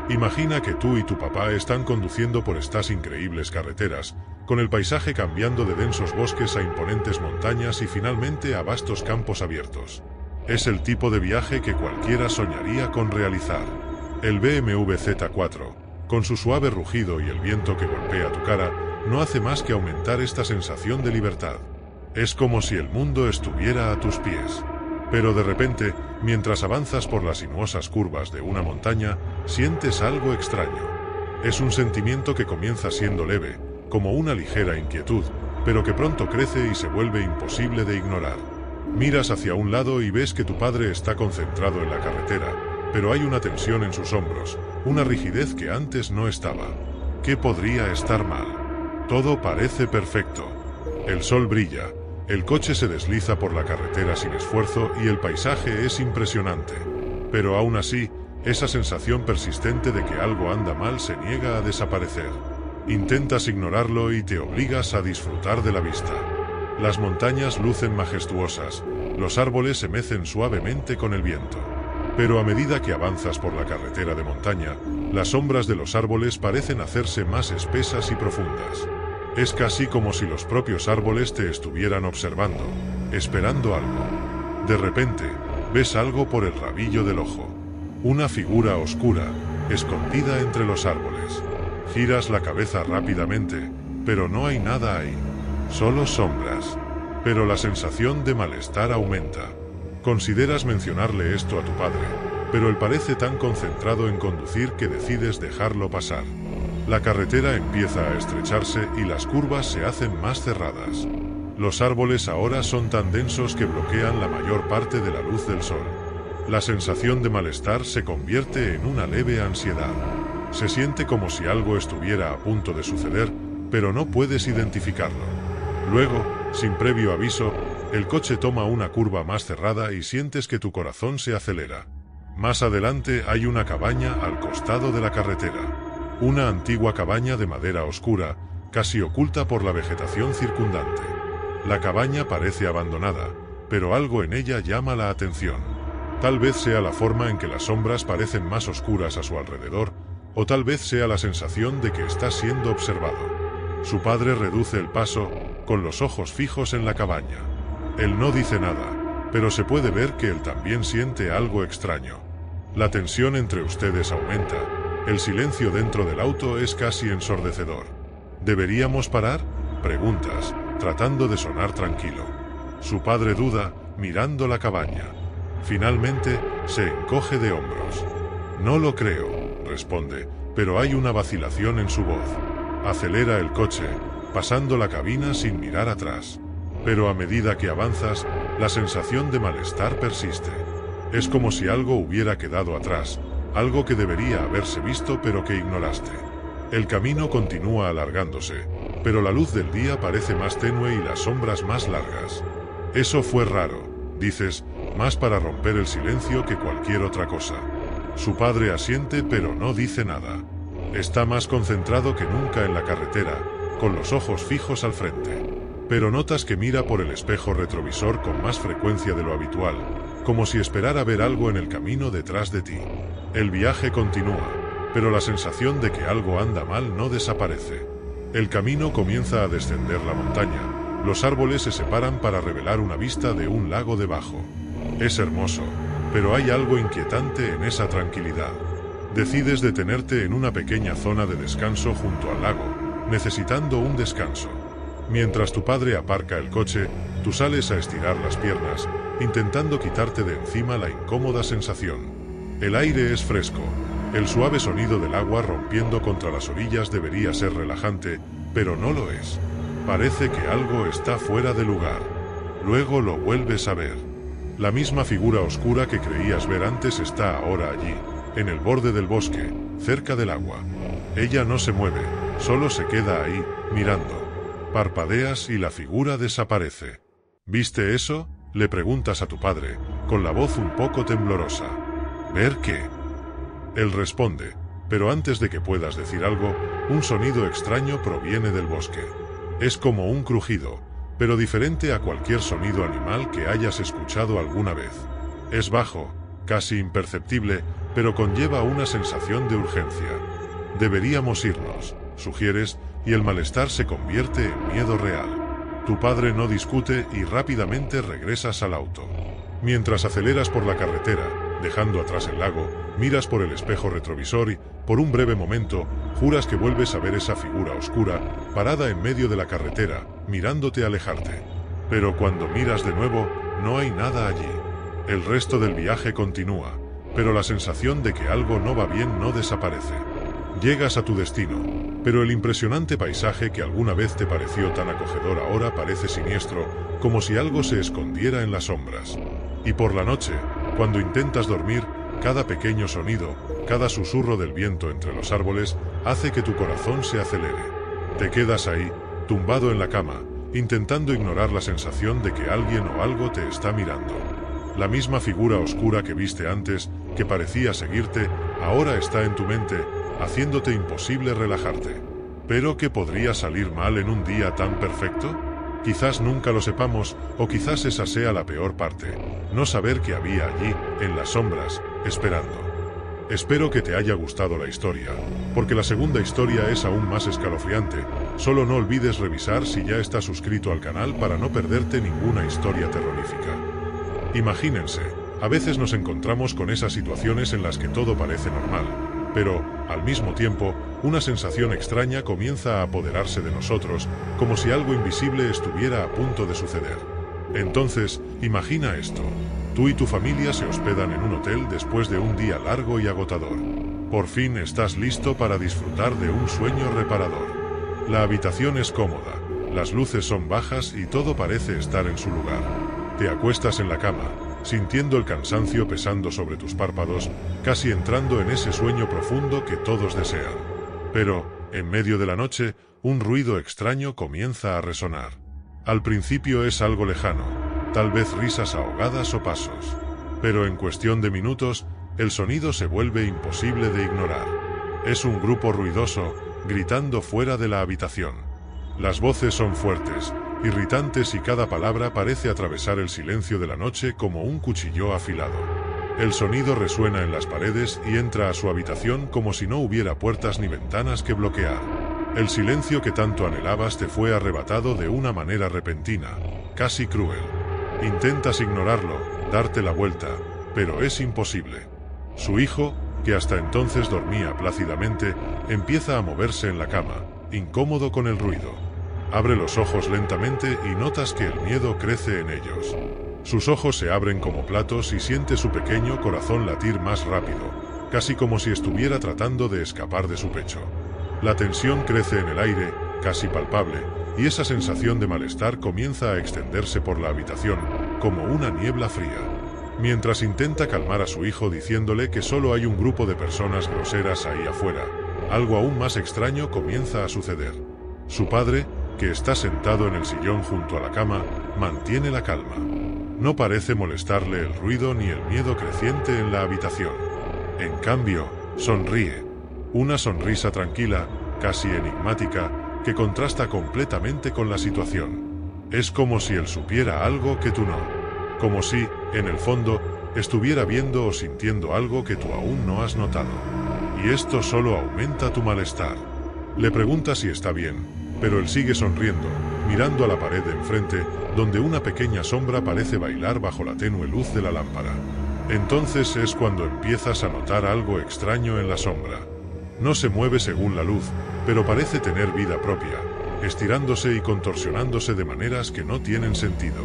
Imagina que tú y tu papá están conduciendo por estas increíbles carreteras, con el paisaje cambiando de densos bosques a imponentes montañas y finalmente a vastos campos abiertos. Es el tipo de viaje que cualquiera soñaría con realizar. El BMW Z4, con su suave rugido y el viento que golpea tu cara, no hace más que aumentar esta sensación de libertad. Es como si el mundo estuviera a tus pies. Pero de repente, mientras avanzas por las sinuosas curvas de una montaña, sientes algo extraño. Es un sentimiento que comienza siendo leve, como una ligera inquietud, pero que pronto crece y se vuelve imposible de ignorar. Miras hacia un lado y ves que tu padre está concentrado en la carretera, pero hay una tensión en sus hombros, una rigidez que antes no estaba. ¿Qué podría estar mal? Todo parece perfecto. El sol brilla, el coche se desliza por la carretera sin esfuerzo y el paisaje es impresionante. Pero aún así, esa sensación persistente de que algo anda mal se niega a desaparecer. Intentas ignorarlo y te obligas a disfrutar de la vista. Las montañas lucen majestuosas, los árboles se mecen suavemente con el viento. Pero a medida que avanzas por la carretera de montaña, las sombras de los árboles parecen hacerse más espesas y profundas. Es casi como si los propios árboles te estuvieran observando, esperando algo. De repente, ves algo por el rabillo del ojo. Una figura oscura, escondida entre los árboles. Giras la cabeza rápidamente, pero no hay nada ahí. Solo sombras. Pero la sensación de malestar aumenta. Consideras mencionarle esto a tu padre, pero él parece tan concentrado en conducir que decides dejarlo pasar. La carretera empieza a estrecharse y las curvas se hacen más cerradas. Los árboles ahora son tan densos que bloquean la mayor parte de la luz del sol. La sensación de malestar se convierte en una leve ansiedad. Se siente como si algo estuviera a punto de suceder, pero no puedes identificarlo. Luego, sin previo aviso, el coche toma una curva más cerrada y sientes que tu corazón se acelera. Más adelante hay una cabaña al costado de la carretera. Una antigua cabaña de madera oscura, casi oculta por la vegetación circundante. La cabaña parece abandonada, pero algo en ella llama la atención. Tal vez sea la forma en que las sombras parecen más oscuras a su alrededor, o tal vez sea la sensación de que está siendo observado. Su padre reduce el paso, con los ojos fijos en la cabaña. Él no dice nada, pero se puede ver que él también siente algo extraño. La tensión entre ustedes aumenta. El silencio dentro del auto es casi ensordecedor. ¿Deberíamos parar?, preguntas, tratando de sonar tranquilo. Su padre duda, mirando la cabaña. Finalmente, se encoge de hombros. No lo creo, responde, pero hay una vacilación en su voz. Acelera el coche, pasando la cabina sin mirar atrás. Pero a medida que avanzas, la sensación de malestar persiste. Es como si algo hubiera quedado atrás, algo que debería haberse visto pero que ignoraste. El camino continúa alargándose, pero la luz del día parece más tenue y las sombras más largas. Eso fue raro, dices, más para romper el silencio que cualquier otra cosa. Su padre asiente pero no dice nada. Está más concentrado que nunca en la carretera, con los ojos fijos al frente. Pero notas que mira por el espejo retrovisor con más frecuencia de lo habitual, como si esperara ver algo en el camino detrás de ti. El viaje continúa, pero la sensación de que algo anda mal no desaparece. El camino comienza a descender la montaña, los árboles se separan para revelar una vista de un lago debajo. Es hermoso, pero hay algo inquietante en esa tranquilidad. Decides detenerte en una pequeña zona de descanso junto al lago, necesitando un descanso. Mientras tu padre aparca el coche, tú sales a estirar las piernas, intentando quitarte de encima la incómoda sensación. El aire es fresco, el suave sonido del agua rompiendo contra las orillas debería ser relajante, pero no lo es. Parece que algo está fuera de lugar. Luego lo vuelves a ver. La misma figura oscura que creías ver antes está ahora allí, en el borde del bosque, cerca del agua. Ella no se mueve, solo se queda ahí, mirando. Parpadeas y la figura desaparece. ¿Viste eso?, le preguntas a tu padre, con la voz un poco temblorosa. ¿Ver qué? Él responde, pero antes de que puedas decir algo, un sonido extraño proviene del bosque. Es como un crujido, pero diferente a cualquier sonido animal que hayas escuchado alguna vez. Es bajo, casi imperceptible, pero conlleva una sensación de urgencia. Deberíamos irnos, sugieres, y el malestar se convierte en miedo real. Tu padre no discute y rápidamente regresas al auto. Mientras aceleras por la carretera, dejando atrás el lago, miras por el espejo retrovisor y, por un breve momento, juras que vuelves a ver esa figura oscura, parada en medio de la carretera, mirándote alejarte. Pero cuando miras de nuevo, no hay nada allí. El resto del viaje continúa, pero la sensación de que algo no va bien no desaparece. Llegas a tu destino, pero el impresionante paisaje que alguna vez te pareció tan acogedor ahora parece siniestro, como si algo se escondiera en las sombras. Y por la noche, cuando intentas dormir, cada pequeño sonido, cada susurro del viento entre los árboles, hace que tu corazón se acelere. Te quedas ahí, tumbado en la cama, intentando ignorar la sensación de que alguien o algo te está mirando. La misma figura oscura que viste antes, que parecía seguirte, ahora está en tu mente, haciéndote imposible relajarte. ¿Pero qué podría salir mal en un día tan perfecto? Quizás nunca lo sepamos, o quizás esa sea la peor parte, no saber que había allí, en las sombras, esperando. Espero que te haya gustado la historia, porque la segunda historia es aún más escalofriante. Solo no olvides revisar si ya estás suscrito al canal para no perderte ninguna historia terrorífica. Imagínense, a veces nos encontramos con esas situaciones en las que todo parece normal, pero, al mismo tiempo, una sensación extraña comienza a apoderarse de nosotros, como si algo invisible estuviera a punto de suceder. Entonces, imagina esto. Tú y tu familia se hospedan en un hotel después de un día largo y agotador. Por fin estás listo para disfrutar de un sueño reparador. La habitación es cómoda, las luces son bajas y todo parece estar en su lugar. Te acuestas en la cama, sintiendo el cansancio pesando sobre tus párpados, casi entrando en ese sueño profundo que todos desean. Pero, en medio de la noche, un ruido extraño comienza a resonar. Al principio es algo lejano, tal vez risas ahogadas o pasos. Pero en cuestión de minutos, el sonido se vuelve imposible de ignorar. Es un grupo ruidoso, gritando fuera de la habitación. Las voces son fuertes, irritantes y cada palabra parece atravesar el silencio de la noche como un cuchillo afilado. El sonido resuena en las paredes y entra a su habitación como si no hubiera puertas ni ventanas que bloquear. El silencio que tanto anhelabas te fue arrebatado de una manera repentina, casi cruel. Intentas ignorarlo, darte la vuelta, pero es imposible. Su hijo, que hasta entonces dormía plácidamente, empieza a moverse en la cama, incómodo con el ruido. Abre los ojos lentamente y notas que el miedo crece en ellos. Sus ojos se abren como platos y siente su pequeño corazón latir más rápido, casi como si estuviera tratando de escapar de su pecho. La tensión crece en el aire, casi palpable, y esa sensación de malestar comienza a extenderse por la habitación, como una niebla fría. Mientras intenta calmar a su hijo diciéndole que solo hay un grupo de personas groseras ahí afuera, algo aún más extraño comienza a suceder. Su padre, que está sentado en el sillón junto a la cama, mantiene la calma. No parece molestarle el ruido ni el miedo creciente en la habitación. En cambio, sonríe. Una sonrisa tranquila, casi enigmática, que contrasta completamente con la situación. Es como si él supiera algo que tú no. Como si, en el fondo, estuviera viendo o sintiendo algo que tú aún no has notado. Y esto solo aumenta tu malestar. Le preguntas si está bien, pero él sigue sonriendo, mirando a la pared de enfrente, donde una pequeña sombra parece bailar bajo la tenue luz de la lámpara. Entonces es cuando empiezas a notar algo extraño en la sombra. No se mueve según la luz, pero parece tener vida propia, estirándose y contorsionándose de maneras que no tienen sentido.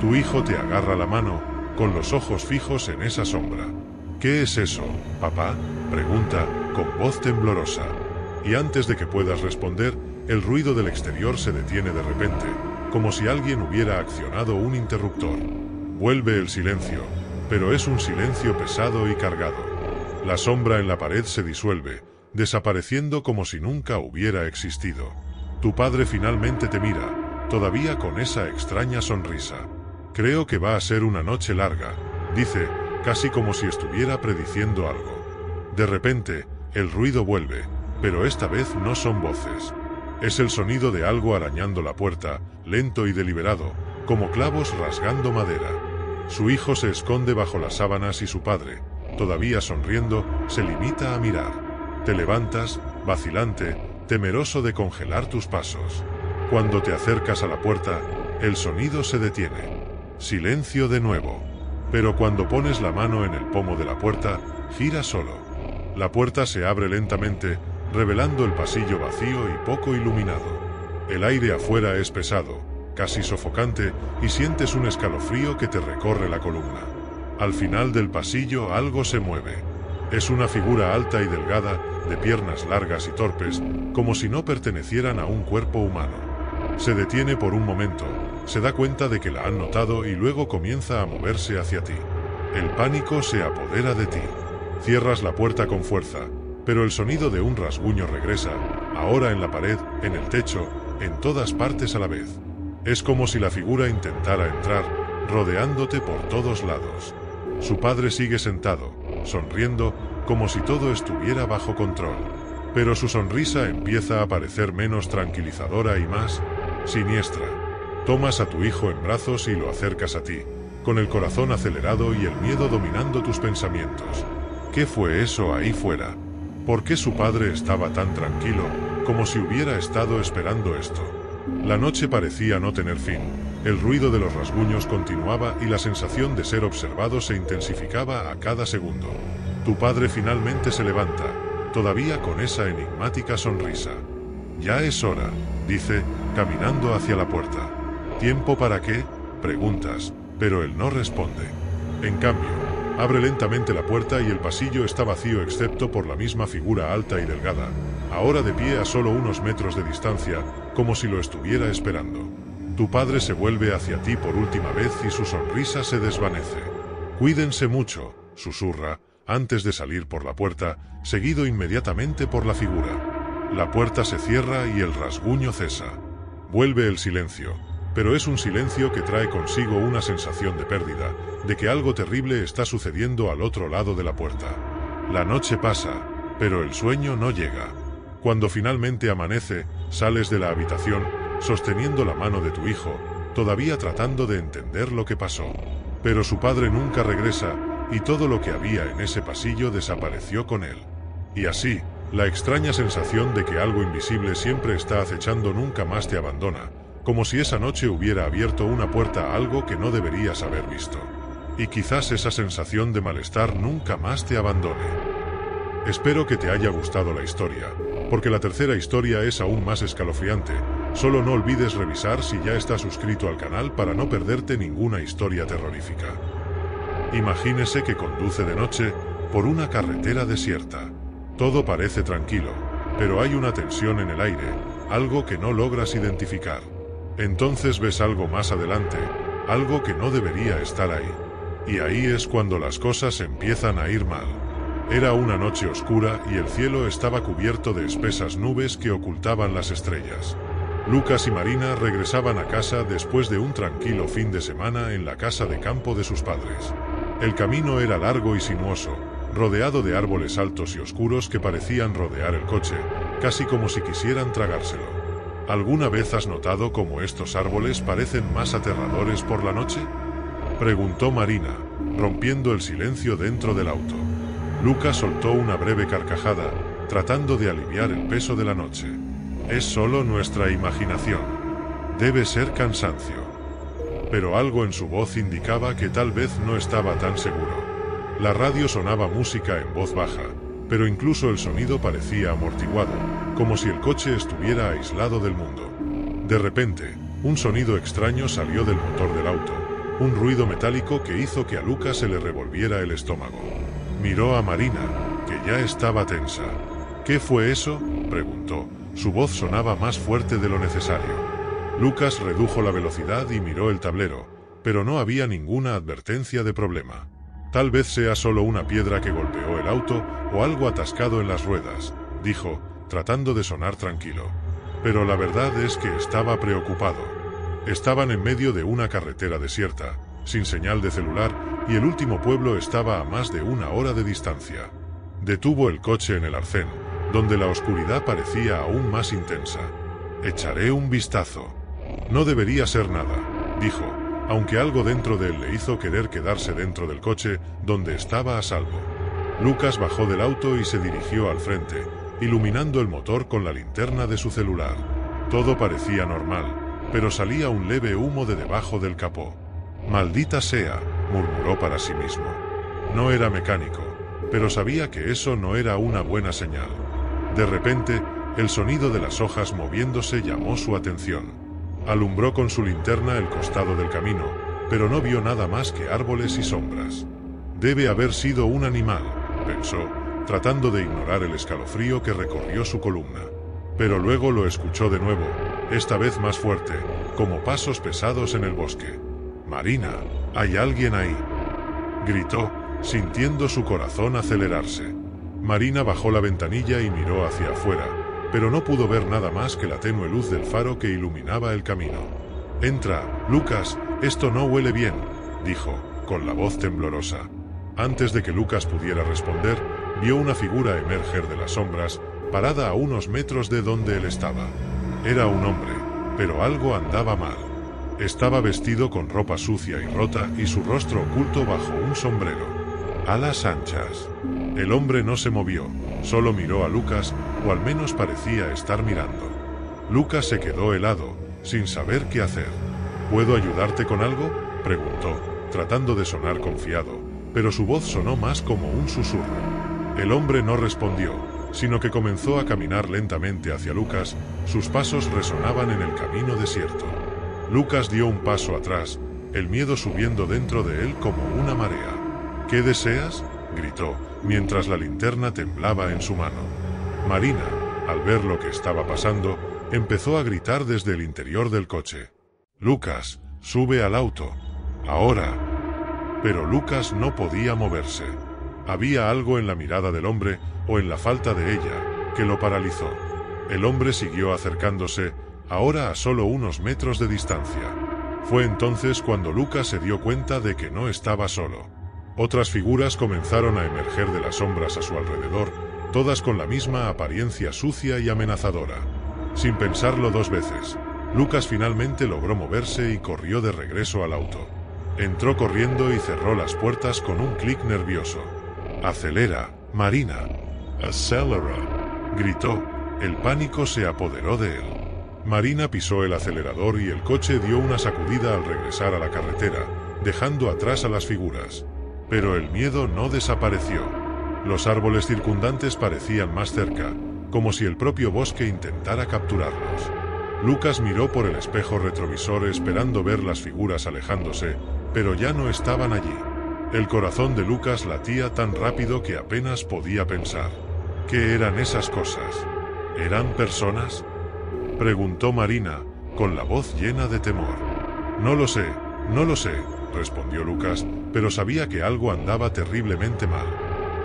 Tu hijo te agarra la mano, con los ojos fijos en esa sombra. ¿Qué es eso, papá?, pregunta, con voz temblorosa. Y antes de que puedas responder, el ruido del exterior se detiene de repente, como si alguien hubiera accionado un interruptor. Vuelve el silencio, pero es un silencio pesado y cargado. La sombra en la pared se disuelve, desapareciendo como si nunca hubiera existido. Tu padre finalmente te mira, todavía con esa extraña sonrisa. Creo que va a ser una noche larga, dice, casi como si estuviera prediciendo algo. De repente, el ruido vuelve, pero esta vez no son voces. Es el sonido de algo arañando la puerta, lento y deliberado, como clavos rasgando madera. Su hijo se esconde bajo las sábanas y su padre, todavía sonriendo, se limita a mirar. Te levantas, vacilante, temeroso de congelar tus pasos. Cuando te acercas a la puerta, el sonido se detiene. Silencio de nuevo. Pero cuando pones la mano en el pomo de la puerta, gira solo. La puerta se abre lentamente, revelando el pasillo vacío y poco iluminado. El aire afuera es pesado, casi sofocante, y sientes un escalofrío que te recorre la columna. Al final del pasillo algo se mueve. Es una figura alta y delgada, de piernas largas y torpes, como si no pertenecieran a un cuerpo humano. Se detiene por un momento, se da cuenta de que la han notado y luego comienza a moverse hacia ti. El pánico se apodera de ti. Cierras la puerta con fuerza, pero el sonido de un rasguño regresa, ahora en la pared, en el techo, en todas partes a la vez. Es como si la figura intentara entrar, rodeándote por todos lados. Su padre sigue sentado, sonriendo, como si todo estuviera bajo control. Pero su sonrisa empieza a parecer menos tranquilizadora y más siniestra. Tomas a tu hijo en brazos y lo acercas a ti, con el corazón acelerado y el miedo dominando tus pensamientos. ¿Qué fue eso ahí fuera? ¿Por qué su padre estaba tan tranquilo, como si hubiera estado esperando esto? La noche parecía no tener fin. El ruido de los rasguños continuaba y la sensación de ser observado se intensificaba a cada segundo. Tu padre finalmente se levanta, todavía con esa enigmática sonrisa. «Ya es hora», dice, caminando hacia la puerta. «¿Tiempo para qué?», preguntas, pero él no responde. En cambio, abre lentamente la puerta y el pasillo está vacío excepto por la misma figura alta y delgada, ahora de pie a solo unos metros de distancia, como si lo estuviera esperando. Tu padre se vuelve hacia ti por última vez y su sonrisa se desvanece. «Cuídense mucho», susurra, antes de salir por la puerta, seguido inmediatamente por la figura. La puerta se cierra y el rasguño cesa. Vuelve el silencio, pero es un silencio que trae consigo una sensación de pérdida, de que algo terrible está sucediendo al otro lado de la puerta. La noche pasa, pero el sueño no llega. Cuando finalmente amanece, sales de la habitación, sosteniendo la mano de tu hijo, todavía tratando de entender lo que pasó. Pero su padre nunca regresa, y todo lo que había en ese pasillo desapareció con él. Y así, la extraña sensación de que algo invisible siempre está acechando nunca más te abandona, como si esa noche hubiera abierto una puerta a algo que no deberías haber visto. Y quizás esa sensación de malestar nunca más te abandone. Espero que te haya gustado la historia, porque la tercera historia es aún más escalofriante. Solo no olvides revisar si ya estás suscrito al canal para no perderte ninguna historia terrorífica. Imagínese que conduce de noche por una carretera desierta. Todo parece tranquilo, pero hay una tensión en el aire, algo que no logras identificar. Entonces ves algo más adelante, algo que no debería estar ahí. Y ahí es cuando las cosas empiezan a ir mal. Era una noche oscura y el cielo estaba cubierto de espesas nubes que ocultaban las estrellas. Lucas y Marina regresaban a casa después de un tranquilo fin de semana en la casa de campo de sus padres. El camino era largo y sinuoso, rodeado de árboles altos y oscuros que parecían rodear el coche, casi como si quisieran tragárselo. ¿Alguna vez has notado cómo estos árboles parecen más aterradores por la noche?, preguntó Marina, rompiendo el silencio dentro del auto. Lucas soltó una breve carcajada, tratando de aliviar el peso de la noche. Es solo nuestra imaginación. Debe ser cansancio. Pero algo en su voz indicaba que tal vez no estaba tan seguro. La radio sonaba música en voz baja, pero incluso el sonido parecía amortiguado, como si el coche estuviera aislado del mundo. De repente, un sonido extraño salió del motor del auto, un ruido metálico que hizo que a Lucas se le revolviera el estómago. Miró a Marina, que ya estaba tensa. ¿Qué fue eso?, preguntó. Su voz sonaba más fuerte de lo necesario. Lucas redujo la velocidad y miró el tablero, pero no había ninguna advertencia de problema. Tal vez sea solo una piedra que golpeó el auto o algo atascado en las ruedas, dijo, tratando de sonar tranquilo. Pero la verdad es que estaba preocupado. Estaban en medio de una carretera desierta, sin señal de celular, y el último pueblo estaba a más de 1 hora de distancia. Detuvo el coche en el arcén, donde la oscuridad parecía aún más intensa. Echaré un vistazo. No debería ser nada, dijo, aunque algo dentro de él le hizo querer quedarse dentro del coche, donde estaba a salvo. Lucas bajó del auto y se dirigió al frente, iluminando el motor con la linterna de su celular. Todo parecía normal, pero salía un leve humo de debajo del capó. «Maldita sea», murmuró para sí mismo. No era mecánico, pero sabía que eso no era una buena señal. De repente, el sonido de las hojas moviéndose llamó su atención. Alumbró con su linterna el costado del camino, pero no vio nada más que árboles y sombras. «Debe haber sido un animal», pensó, tratando de ignorar el escalofrío que recorrió su columna. Pero luego lo escuchó de nuevo, esta vez más fuerte, como pasos pesados en el bosque. «Marina, hay alguien ahí», gritó, sintiendo su corazón acelerarse. Marina bajó la ventanilla y miró hacia afuera, pero no pudo ver nada más que la tenue luz del faro que iluminaba el camino. «Entra, Lucas, esto no huele bien», dijo, con la voz temblorosa. Antes de que Lucas pudiera responder, vio una figura emerger de las sombras, parada a unos metros de donde él estaba. Era un hombre, pero algo andaba mal. Estaba vestido con ropa sucia y rota y su rostro oculto bajo un sombrero. Alas anchas. El hombre no se movió, solo miró a Lucas, o al menos parecía estar mirando. Lucas se quedó helado, sin saber qué hacer. «¿Puedo ayudarte con algo?», preguntó, tratando de sonar confiado, pero su voz sonó más como un susurro. El hombre no respondió, sino que comenzó a caminar lentamente hacia Lucas. Sus pasos resonaban en el camino desierto. Lucas dio un paso atrás, el miedo subiendo dentro de él como una marea. «¿Qué deseas?», gritó, mientras la linterna temblaba en su mano. Marina, al ver lo que estaba pasando, empezó a gritar desde el interior del coche. «Lucas, sube al auto. Ahora». Pero Lucas no podía moverse. Había algo en la mirada del hombre, o en la falta de ella, que lo paralizó. El hombre siguió acercándose, ahora a solo unos metros de distancia. Fue entonces cuando Lucas se dio cuenta de que no estaba solo. Otras figuras comenzaron a emerger de las sombras a su alrededor, todas con la misma apariencia sucia y amenazadora. Sin pensarlo dos veces, Lucas finalmente logró moverse y corrió de regreso al auto. Entró corriendo y cerró las puertas con un clic nervioso. «Acelera, Marina». «Acelera», gritó. El pánico se apoderó de él. Marina pisó el acelerador y el coche dio una sacudida al regresar a la carretera, dejando atrás a las figuras. Pero el miedo no desapareció. Los árboles circundantes parecían más cerca, como si el propio bosque intentara capturarlos. Lucas miró por el espejo retrovisor esperando ver las figuras alejándose, pero ya no estaban allí. El corazón de Lucas latía tan rápido que apenas podía pensar. ¿Qué eran esas cosas? ¿Eran personas?, preguntó Marina, con la voz llena de temor. «No lo sé, respondió Lucas, pero sabía que algo andaba terriblemente mal.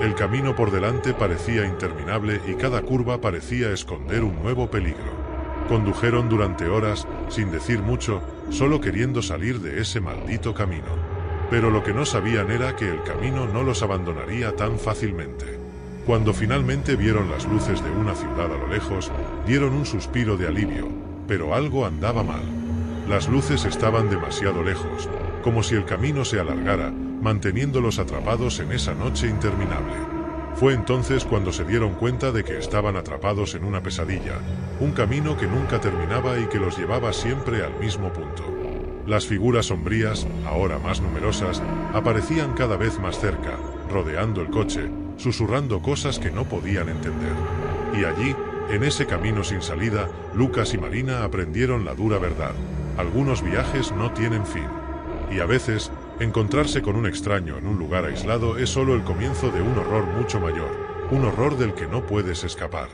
El camino por delante parecía interminable y cada curva parecía esconder un nuevo peligro. Condujeron durante horas, sin decir mucho, solo queriendo salir de ese maldito camino. Pero lo que no sabían era que el camino no los abandonaría tan fácilmente. Cuando finalmente vieron las luces de una ciudad a lo lejos, dieron un suspiro de alivio, pero algo andaba mal. Las luces estaban demasiado lejos, como si el camino se alargara, manteniéndolos atrapados en esa noche interminable. Fue entonces cuando se dieron cuenta de que estaban atrapados en una pesadilla, un camino que nunca terminaba y que los llevaba siempre al mismo punto. Las figuras sombrías, ahora más numerosas, aparecían cada vez más cerca, rodeando el coche, susurrando cosas que no podían entender. Y allí, en ese camino sin salida, Lucas y Marina aprendieron la dura verdad. Algunos viajes no tienen fin. Y a veces, encontrarse con un extraño en un lugar aislado es solo el comienzo de un horror mucho mayor, un horror del que no puedes escapar.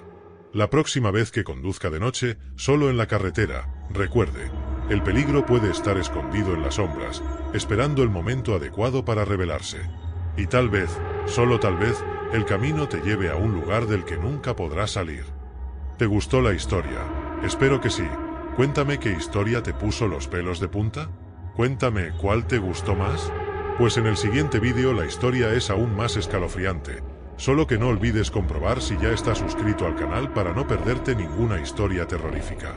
La próxima vez que conduzca de noche, solo en la carretera, recuerde, el peligro puede estar escondido en las sombras, esperando el momento adecuado para revelarse. Y tal vez, solo tal vez, el camino te lleve a un lugar del que nunca podrás salir. ¿Te gustó la historia? Espero que sí. Cuéntame qué historia te puso los pelos de punta. Cuéntame cuál te gustó más. Pues en el siguiente vídeo la historia es aún más escalofriante. Solo que no olvides comprobar si ya estás suscrito al canal para no perderte ninguna historia terrorífica.